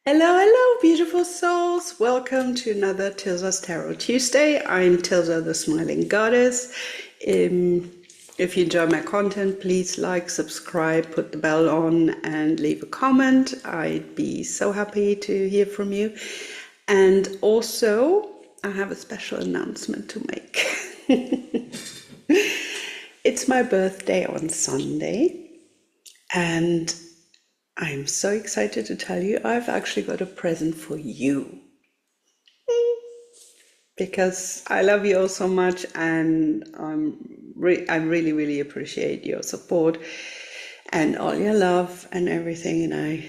Hello, hello, beautiful souls. Welcome to another Tirza's Tarot Tuesday. I'm Tirza, the Smiling Goddess. If you enjoy my content, please like, subscribe, put the bell on, and leave a comment. I'd be so happy to hear from you. And also, I have a special announcement to make. It's my birthday on Sunday, and I'm so excited to tell you I've actually got a present for you because I love you all so much, and I really, really appreciate your support and all your love and everything. And I,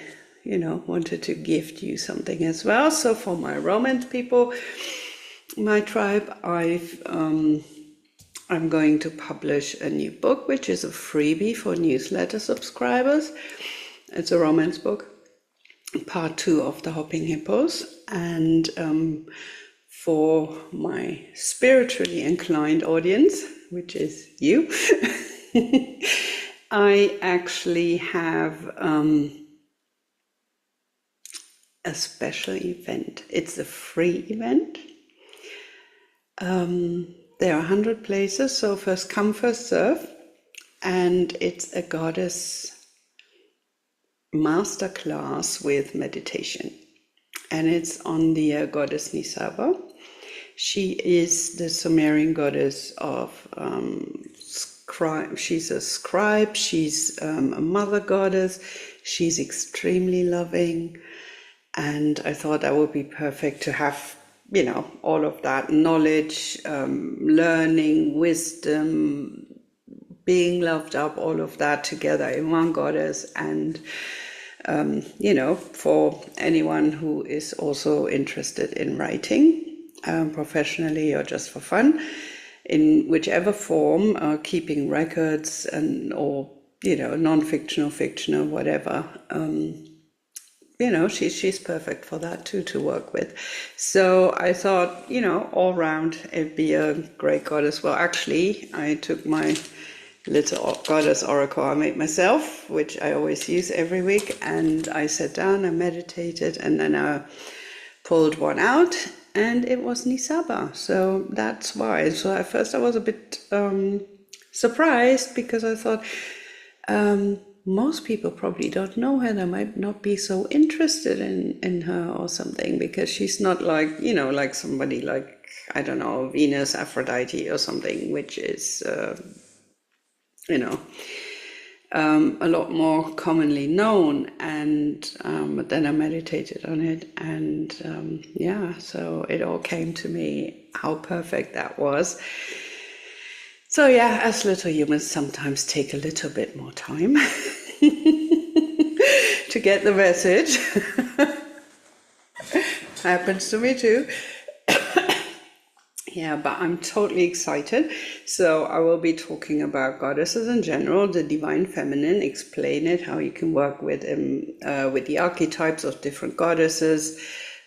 wanted to gift you something as well. So for my romance people, my tribe, I'm going to publish a new book, which is a freebie for newsletter subscribers. It's a romance book, part 2 of the Hopping Hippos. And for my spiritually inclined audience, which is you, I actually have a special event. It's a free event. There are 100 places, so first come, first serve. And it's a goddess masterclass with meditation, and it's on the goddess Nisaba. She is the Sumerian goddess of scribe. She's a scribe. She's a mother goddess. She's extremely loving, and I thought that would be perfect to have, all of that knowledge, learning, wisdom, being loved up, all of that together in one goddess. And for anyone who is also interested in writing, professionally or just for fun, in whichever form, keeping records or non-fictional, fictional, whatever, she's perfect for that too, to work with. So I thought, all round it'd be a great goddess. Well, actually, I took my little goddess oracle I made myself, which I always use every week, and I sat down, I meditated, and then I pulled one out, and it was Nisaba. So that's why. So at first I was a bit surprised, because I thought most people probably don't know her. They might not be so interested in her or something, because she's not like, like somebody like, I don't know, Venus, Aphrodite or something, which is a lot more commonly known. And but then I meditated on it, and so it all came to me how perfect that was. So yeah, as little humans sometimes take a little bit more time to get the message. Happens to me too. Yeah, but I'm totally excited. So I will be talking about goddesses in general, the divine feminine, explain it, how you can work with the archetypes of different goddesses,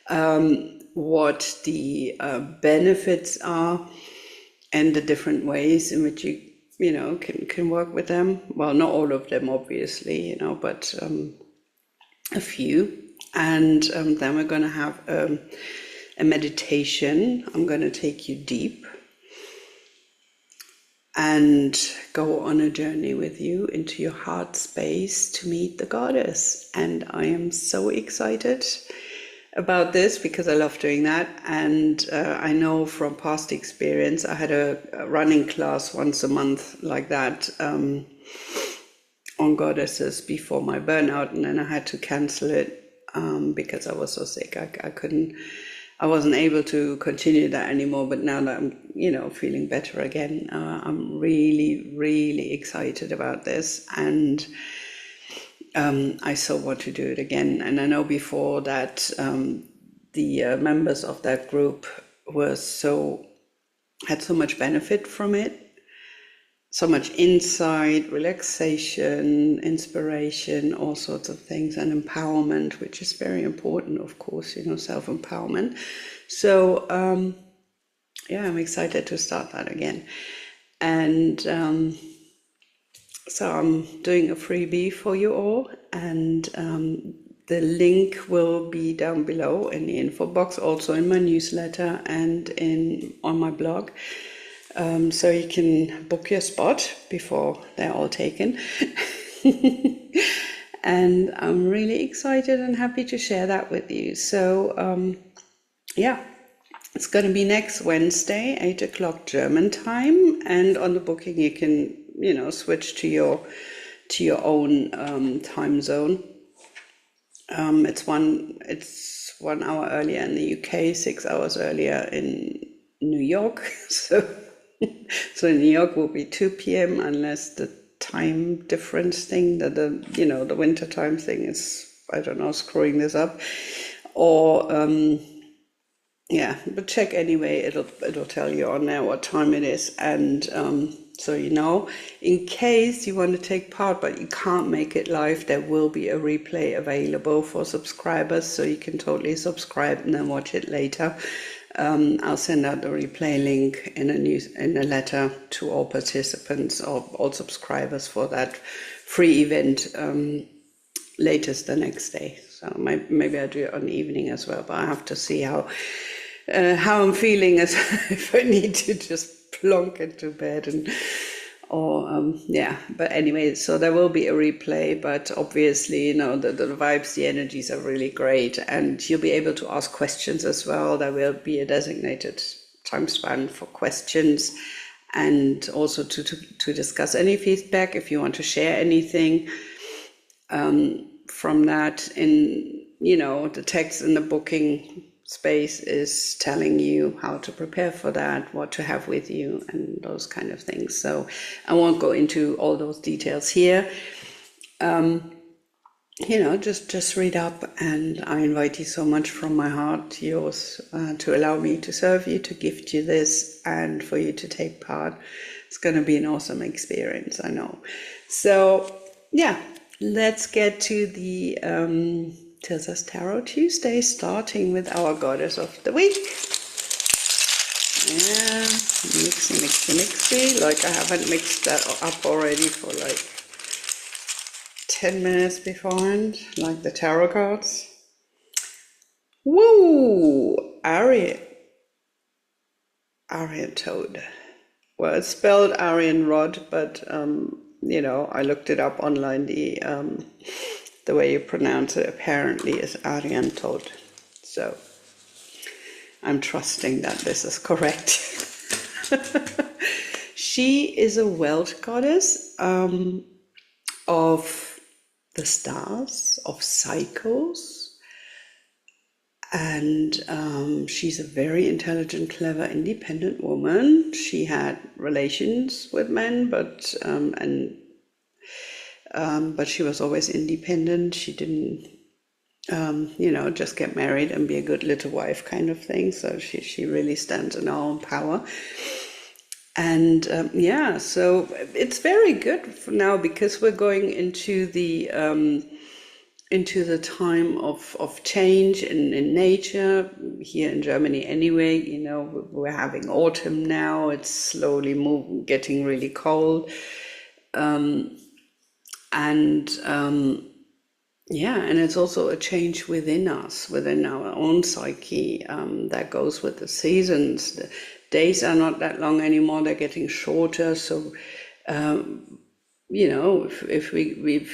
what the benefits are, and the different ways in which you can work with them. Well, not all of them, obviously, but a few. And then we're going to have a meditation. I'm going to take you deep and go on a journey with you into your heart space to meet the goddess. And I am so excited about this, because I love doing that. And I know from past experience, I had a running class once a month like that on goddesses before my burnout, and then I had to cancel it because I was so sick. I wasn't able to continue that anymore. But now that I'm, feeling better again, I'm really, really excited about this. And I so want to do it again. And I know before that the members of that group had so much benefit from it. So much insight, relaxation, inspiration, all sorts of things, and empowerment, which is very important, of course, self-empowerment. So, I'm excited to start that again. And so I'm doing a freebie for you all, and The link will be down below in the info box, also in my newsletter and on my blog. So you can book your spot before they're all taken. And I'm really excited and happy to share that with you. So yeah, it's going to be next Wednesday, 8 o'clock German time. And on the booking, you can, switch to your own time zone. It's 1 hour earlier in the UK, 6 hours earlier in New York. So in New York will be 2 p.m. unless the time difference thing, the winter time thing is, I don't know, screwing this up. Or yeah, but check anyway. It'll tell you on there what time it is, and so in case you want to take part but you can't make it live, there will be a replay available for subscribers, so you can totally subscribe and then watch it later. I'll send out the replay link in a letter to all participants or all subscribers for that free event, latest the next day. So maybe I'll do it on the evening as well, but I have to see how I'm feeling, as if I need to just plonk into bed but anyway, so there will be a replay, but obviously, the vibes, the energies are really great, and you'll be able to ask questions as well. There will be a designated time span for questions, and also to discuss any feedback if you want to share anything from that. In the text in the booking space is telling you how to prepare for that, what to have with you, and those kind of things. So I won't go into all those details here. Just read up, and I invite you so much from my heart, yours, to allow me to serve you, to gift you this, and for you to take part. It's going to be an awesome experience, I know. So yeah, let's get to the Tirza's Tarot Tuesday, starting with our goddess of the week. Yeah, mixy, like I haven't mixed that up already for like 10 minutes beforehand, like the tarot cards. Woo! Aryan Toad. Well, it's spelled Aryan Rod, but I looked it up online. The way you pronounce it apparently is Aryan Toad. So I'm trusting that this is correct. She is a Welsh goddess of the stars, of cycles, and she's a very intelligent, clever, independent woman. She had relations with men, but she was always independent. She didn't, just get married and be a good little wife kind of thing. So she really stands in her own power. And so it's very good for now, because we're going into the time of change in nature here in Germany. Anyway, we're having autumn now. It's slowly getting really cold. And it's also a change within us, within our own psyche, that goes with the seasons. The days are not that long anymore, they're getting shorter. So, if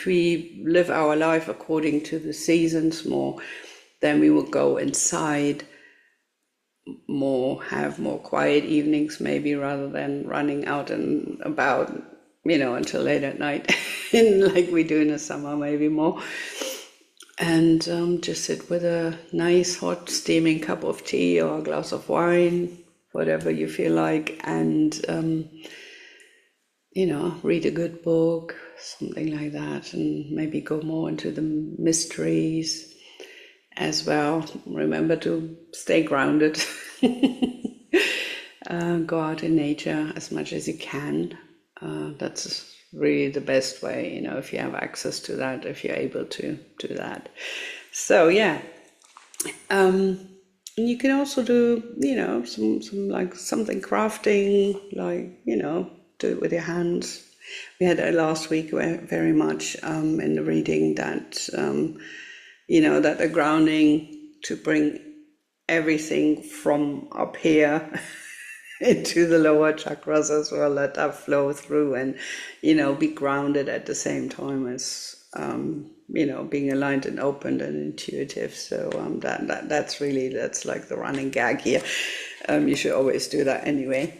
we live our life according to the seasons more, then we will go inside more, have more quiet evenings maybe, rather than running out and about, until late at night, like we do in the summer, maybe more. And just sit with a nice hot steaming cup of tea or a glass of wine, whatever you feel like, and read a good book, something like that, and maybe go more into the mysteries as well. Remember to stay grounded. Go out in nature as much as you can. That's really the best way, if you have access to that, if you're able to do that. So yeah, you can also do, some like something crafting, like, do it with your hands. We had last week very much in the reading that that the grounding to bring everything from up here into the lower chakras as well, let that flow through and, be grounded at the same time as, being aligned and open and intuitive. So that's like the running gag here. You should always do that anyway.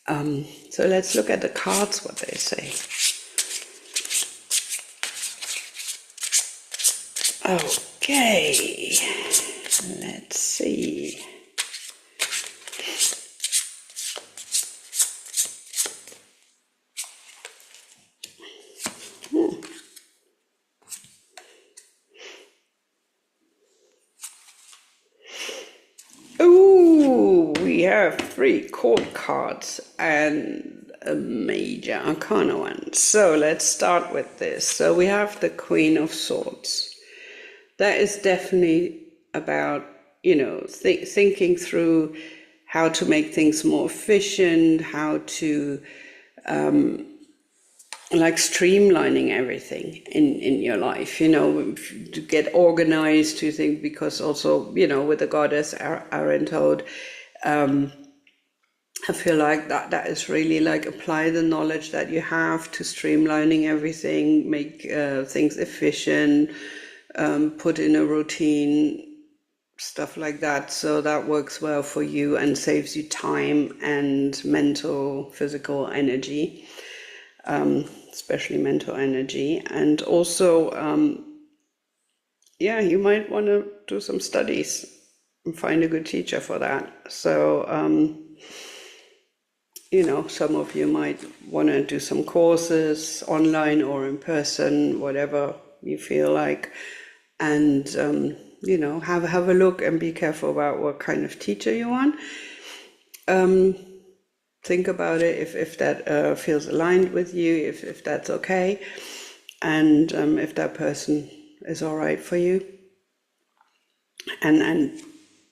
So let's look at the cards, what they say. Okay, let's see. Ooh, we have 3 court cards and a major arcana one. So let's start with this. So we have the Queen of Swords. That is definitely about, thinking through how to make things more efficient, how to streamlining everything in your life, to get organized, to think, because also, with the goddess Arentode, I feel like that is really like apply the knowledge that you have to streamlining everything, make things efficient, put in a routine, stuff like that. So that works well for you and saves you time and mental, physical energy. Especially mental energy. And also, you might want to do some studies and find a good teacher for that. So, some of you might want to do some courses online or in person, whatever you feel like. And, have a look and be careful about what kind of teacher you want. Think about it if that feels aligned with you, if that's okay, and if that person is all right for you, and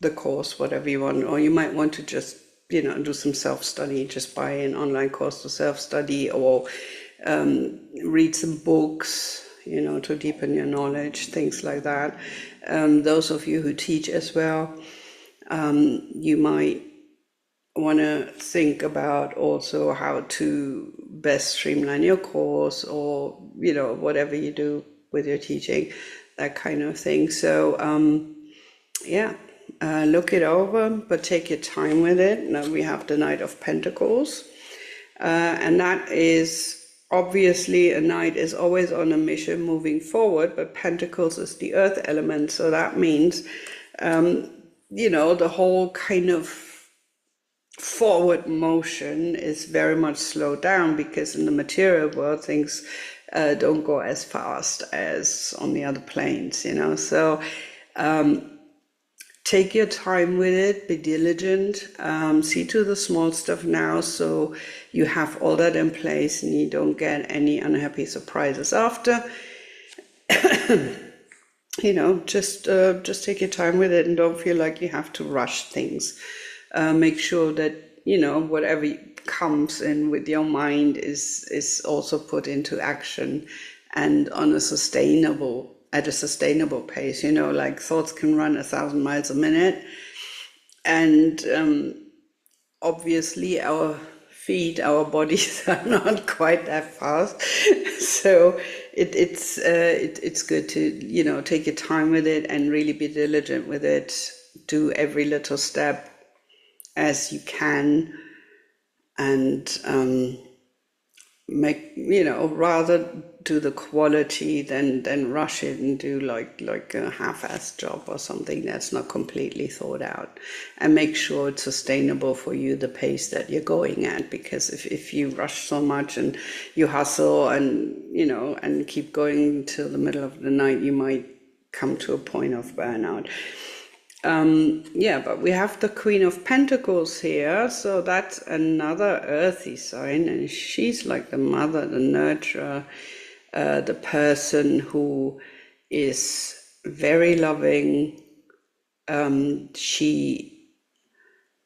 the course, whatever you want. Or you might want to just do some self-study, just buy an online course to self-study, or read some books, to deepen your knowledge, things like that. Those of you who teach as well, you might want to think about also how to best streamline your course, or whatever you do with your teaching, that kind of thing. So look it over, but take your time with it. Now we have the Knight of Pentacles, and that is obviously a knight is always on a mission moving forward, but Pentacles is the earth element, so that means the whole kind of forward motion is very much slowed down, because in the material world things don't go as fast as on the other planes, so take your time with it, be diligent, see to the small stuff now, so you have all that in place and you don't get any unhappy surprises after. Just take your time with it and don't feel like you have to rush things. Make sure that whatever comes in with your mind is also put into action, and on a sustainable pace. Like thoughts can run 1,000 miles a minute, and obviously our bodies are not quite that fast. So it's good to take your time with it and really be diligent with it. Do every little step as you can, and make rather do the quality than rush it and do like a half-assed job or something that's not completely thought out. And make sure it's sustainable for you, the pace that you're going at, because if you rush so much and you hustle and and keep going till the middle of the night, you might come to a point of burnout. But we have the Queen of Pentacles here, so that's another earthy sign, and she's like the mother, the nurturer, the person who is very loving. She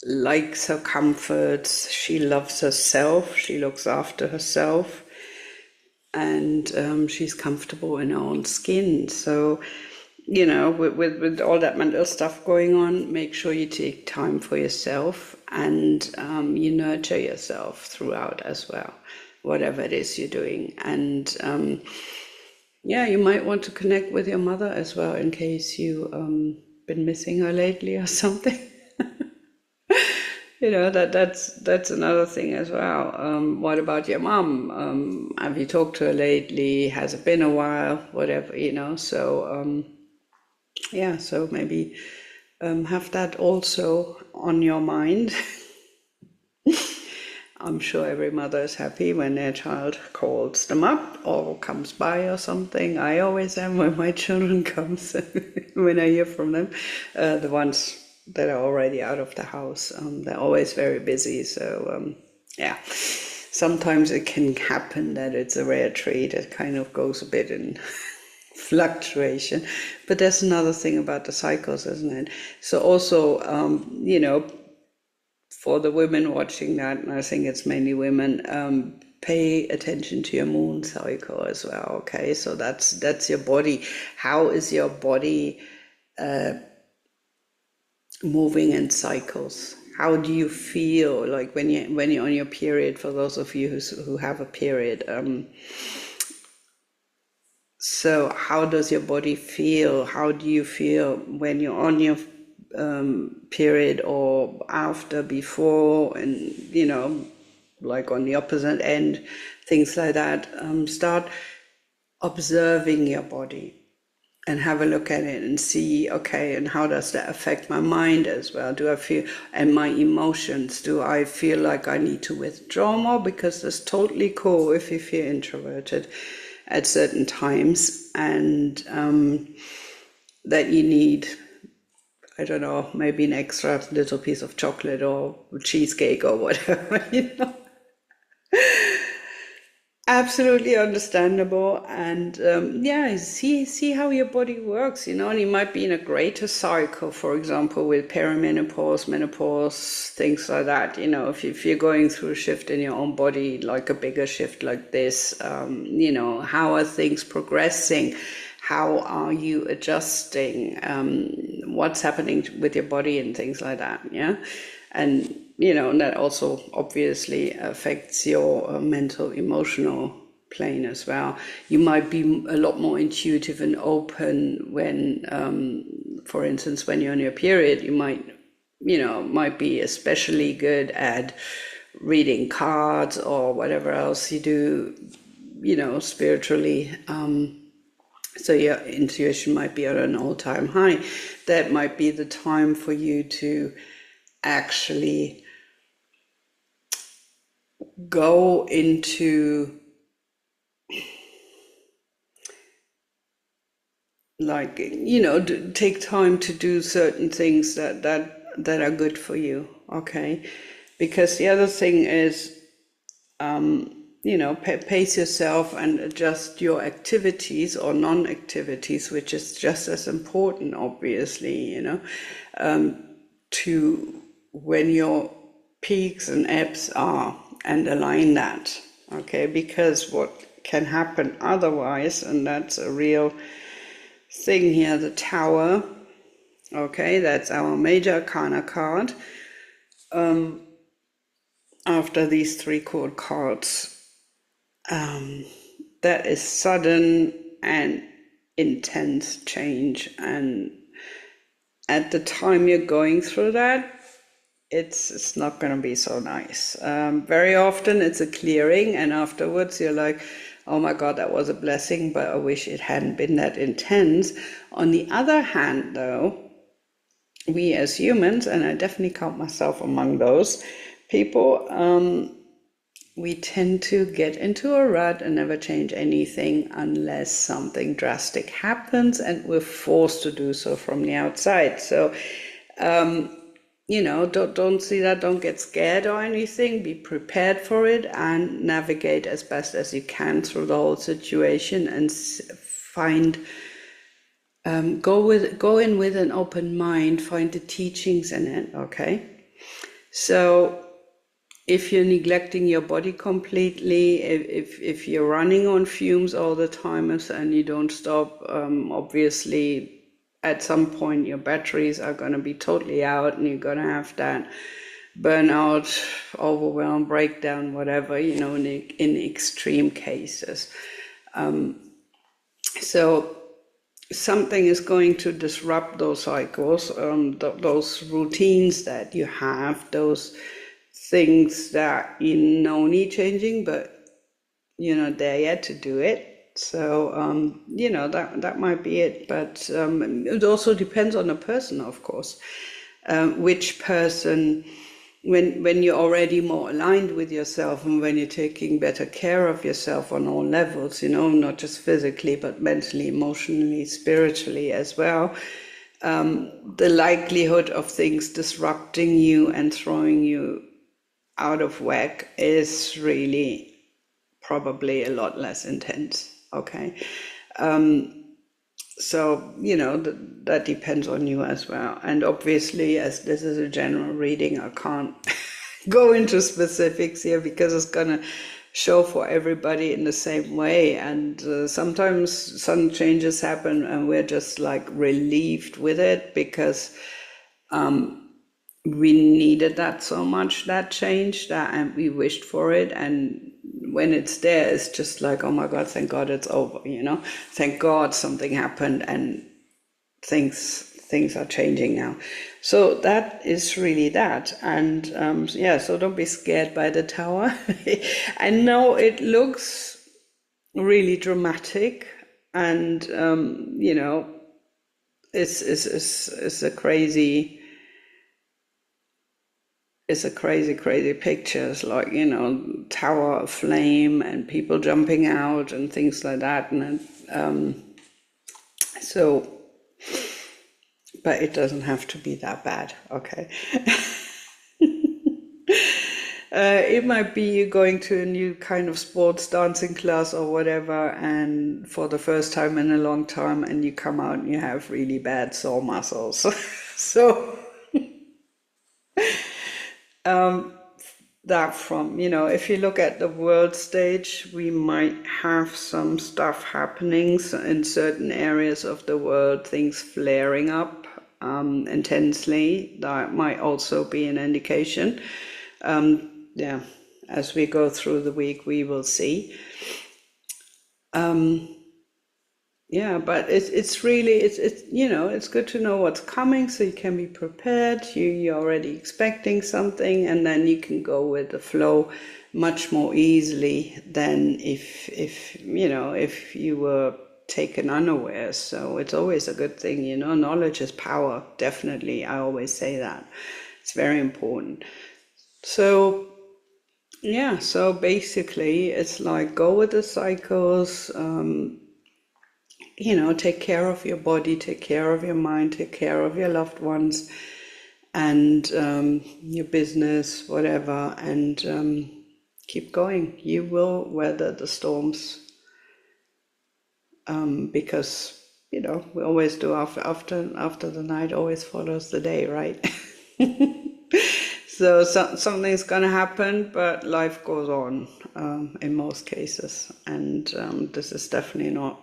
likes her comforts, she loves herself, she looks after herself, and she's comfortable in her own skin. So with all that mental stuff going on, make sure you take time for yourself, and you nurture yourself throughout as well, whatever it is you're doing. And yeah, you might want to connect with your mother as well, in case you been missing her lately or something. That's another thing as well. What about your mom? Have you talked to her lately? Has it been a while? Whatever, So yeah, so maybe have that also on your mind. I'm sure every mother is happy when their child calls them up or comes by or something. I always am when my children comes, when I hear from them. The ones that are already out of the house, they're always very busy. So yeah, sometimes it can happen that it's a rare treat. It kind of goes a bit in fluctuation. But there's another thing about the cycles, isn't it? So also, for the women watching that, and I think it's mainly women, pay attention to your moon cycle as well. Okay, so that's your body. How is your body moving in cycles? How do you feel like when you're on your period? For those of you who have a period, so how does your body feel? How do you feel when you're on your period, or after, before, and like on the opposite end, things like that. Start observing your body and have a look at it and see, okay, and how does that affect my mind as well? Do I feel, and my emotions, do I feel like I need to withdraw more? Because that's totally cool if you feel introverted at certain times, and that you need, I don't know, maybe an extra little piece of chocolate or cheesecake or whatever, Absolutely understandable. And yeah, see how your body works, and you might be in a greater cycle, for example, with perimenopause, menopause, things like that. If you're going through a shift in your own body, like a bigger shift like this, how are things progressing? How are you adjusting? What's happening with your body and things like that, yeah? And that also obviously affects your mental, emotional plane as well. You might be a lot more intuitive and open when, for instance, when you're on your period. You might be especially good at reading cards or whatever else you do, spiritually. So your intuition might be at an all-time high. That might be the time for you to actually go into, like, take time to do certain things that are good for you, okay? Because the other thing is, pace yourself and adjust your activities or non-activities, which is just as important, obviously, to when your peaks and ebbs are, and align that, okay? Because what can happen otherwise, and that's a real thing here, the Tower, okay, that's our major arcana card. After these three court cards, that is sudden and intense change, and at the time you're going through that, it's not going to be so nice. Very often it's a clearing, and afterwards you're like, oh my God, that was a blessing, but I wish it hadn't been that intense. On the other hand, though, we as humans, and I definitely count myself among those people, we tend to get into a rut and never change anything unless something drastic happens and we're forced to do so from the outside. So, don't see that, don't get scared or anything, be prepared for it and navigate as best as you can through the whole situation, and find, go in with an open mind, find the teachings in it, okay? So if you're neglecting your body completely, if you're running on fumes all the time and you don't stop, obviously at some point your batteries are going to be totally out and you're going to have that burnout, overwhelm, breakdown, whatever, in extreme cases. So something is going to disrupt those cycles, those routines that you have, those things that need changing, but you're not there yet to do it. So, that might be it. But it also depends on the person, of course. Which person, when you're already more aligned with yourself and when you're taking better care of yourself on all levels, not just physically, but mentally, emotionally, spiritually as well, the likelihood of things disrupting you and throwing you out of whack is really probably a lot less intense. Okay. So, that depends on you as well. And obviously, as this is a general reading, I can't go into specifics here because it's going to show for everybody in the same way. And sometimes some changes happen and we're just like relieved with it because we needed that so much, that change, and we wished for it. And when it's there, it's just like, oh my God, thank God it's over, thank God something happened and things are changing now. So that is really that. And so don't be scared by the tower. I know it looks really dramatic and, it's a crazy... It's a crazy picture. It's like, tower of flame and people jumping out and things like that. And but it doesn't have to be that bad, okay? It might be you going to a new kind of sports dancing class or whatever, and for the first time in a long time, and you come out and you have really bad sore muscles. So... that from, if you look at the world stage, we might have some stuff happening in certain areas of the world, things flaring up intensely. That might also be an indication. As we go through the week, we will see. But it's really, it's good to know what's coming so you can be prepared. You're already expecting something, and then you can go with the flow much more easily than if you were taken unaware. So it's always a good thing, knowledge is power, definitely. I always say that. It's very important. So so basically it's like go with the cycles, take care of your body, take care of your mind, take care of your loved ones and your business, whatever, and keep going. You will weather the storms because, we always do. After the night always follows the day, right? So something's going to happen, but life goes on in most cases. And this is definitely not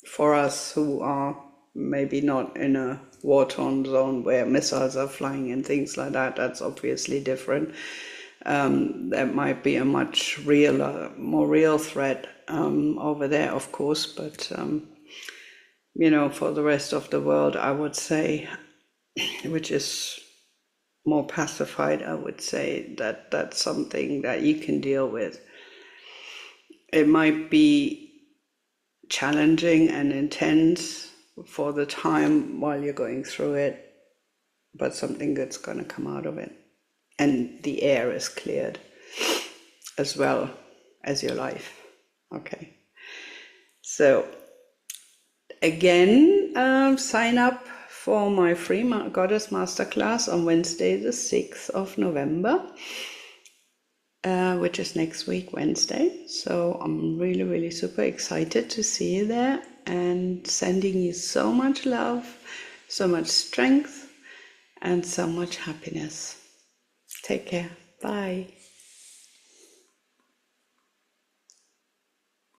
for us who are maybe not in a war-torn zone where missiles are flying and things like that. That's obviously different. There might be a much more real threat over there, of course. But, for the rest of the world, I would say, which is more pacified, I would say that that's something that you can deal with. It might be challenging and intense for the time while you're going through it, but something good's going to come out of it. And the air is cleared as well as your life. Okay. So again, sign up for my free Goddess Masterclass on Wednesday, the 6th of November, which is next week, Wednesday. So I'm really, really super excited to see you there and sending you so much love, so much strength, and so much happiness. Take care. Bye.